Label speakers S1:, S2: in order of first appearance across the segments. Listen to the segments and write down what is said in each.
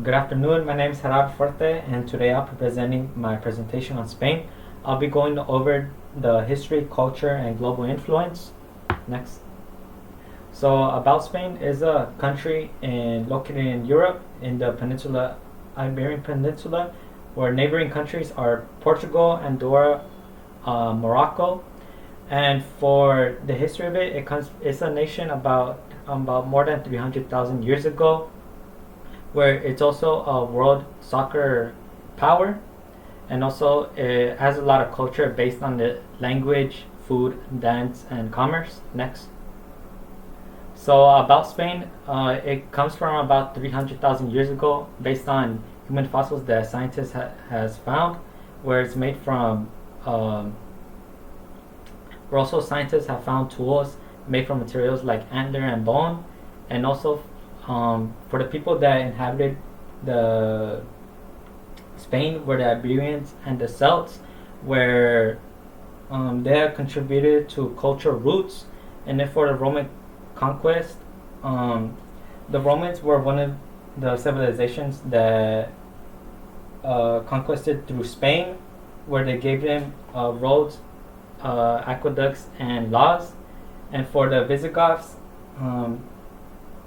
S1: Good afternoon, my name is Gerardo Forte, and today I'll be presenting my presentation on Spain. I'll be going over the history, culture, and global influence. Next. So, about Spain is a country located in Europe, in the Iberian Peninsula, where neighboring countries are Portugal, Andorra, Morocco. And for the history of it, it's a nation about more than 300,000 years ago, where it's also a world soccer power, and also it has a lot of culture based on the language, food, dance, and commerce. Next. So about Spain, it comes from about 300,000 years ago, based on human fossils that scientists has found, where it's made from. Where also scientists have found tools made from materials like antler and bone, and also for the people that inhabited the Spain were the Iberians and the Celts, where they have contributed to cultural roots. And then for the Roman conquest, the Romans were one of the civilizations that conquested through Spain, where they gave them roads, aqueducts, and laws. And for the Visigoths,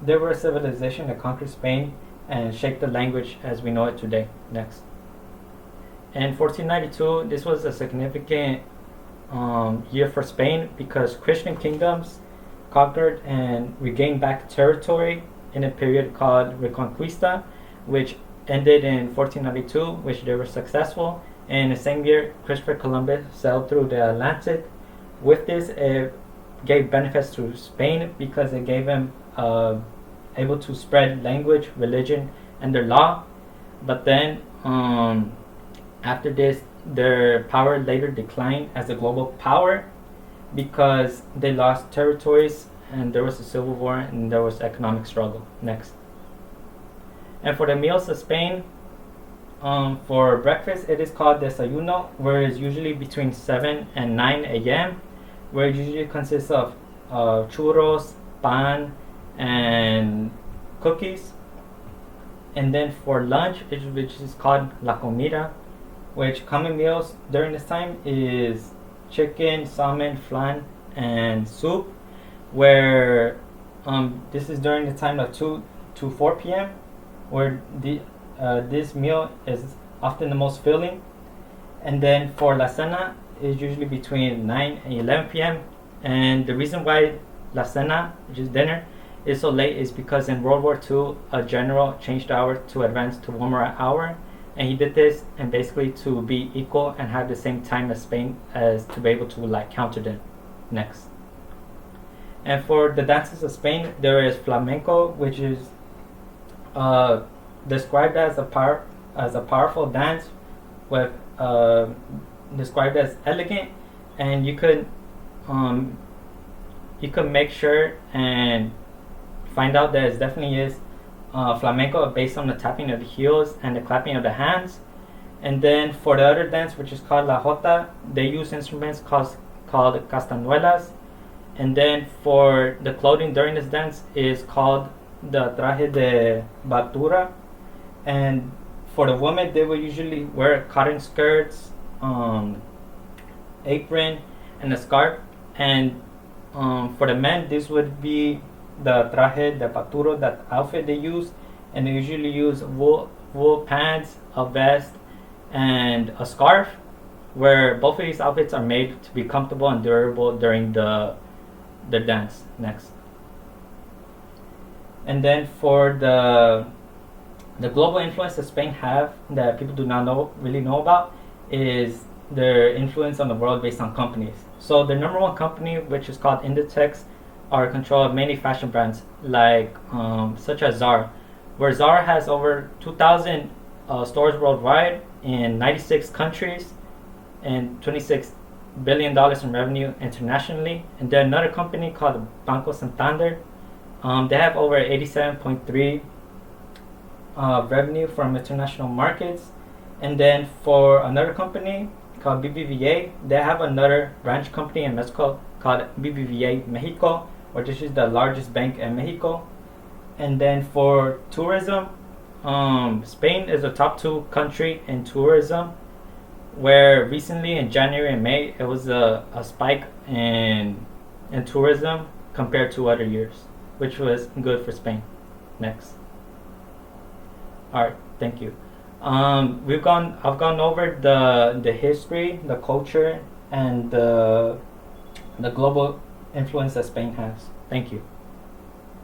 S1: they were a civilization that conquered Spain and shaped the language as we know it today. Next. In 1492, this was a significant year for Spain because Christian kingdoms conquered and regained back territory in a period called Reconquista, which ended in 1492, which they were successful. And the same year, Christopher Columbus sailed through the Atlantic. With this, it gave benefits to Spain because it gave him able to spread language, religion, and their law. But then after this, their power later declined as a global power because they lost territories and there was a civil war and there was economic struggle. Next. And for the meals of Spain, for breakfast it is called desayuno, where it's usually between 7 and 9 a.m., where it usually consists of churros, pan, and cookies. And then for lunch, which is called la comida, which common meals during this time is chicken, salmon, flan, and soup, where this is during the time of 2 to 4 p.m., where this meal is often the most filling. And then for la cena is usually between 9 and 11 p.m. And the reason why la cena, which is dinner, is so late is because in World War II, a general changed the hour to advance to 1 more hour, and he did this and basically to be equal and have the same time as Spain, as to be able to counter them. Next. And for the dances of Spain, there is flamenco, which is described as a powerful dance, with described as elegant, and you could make sure and find out that it definitely is flamenco based on the tapping of the heels and the clapping of the hands. And then for the other dance, which is called la jota, they use instruments called castañuelas. And then for the clothing during this dance is called the traje de batura. And for the women, they will usually wear cotton skirts, apron, and a scarf. And for the men, this would be the traje de paturo, that outfit they use. And they usually use wool pants, a vest, and a scarf, where both of these outfits are made to be comfortable and durable during the dance. Next. And then for the global influence that Spain have that people do not really know about is their influence on the world based on companies. So the number one company, which is called Inditex, are control of many fashion brands such as Zara, where Zara has over 2,000 stores worldwide in 96 countries and $26 billion in revenue internationally. And then another company called Banco Santander, they have over 87.3 revenue from international markets. And then for another company called BBVA, they have another branch company in Mexico called BBVA Mexico, which is the largest bank in Mexico. And then for tourism, Spain is a top 2 country in tourism, where recently in January and May it was a spike in tourism compared to other years, which was good for Spain. Next. All right, thank you. I've gone over the history, the culture, and the global influence that Spain has. Thank you.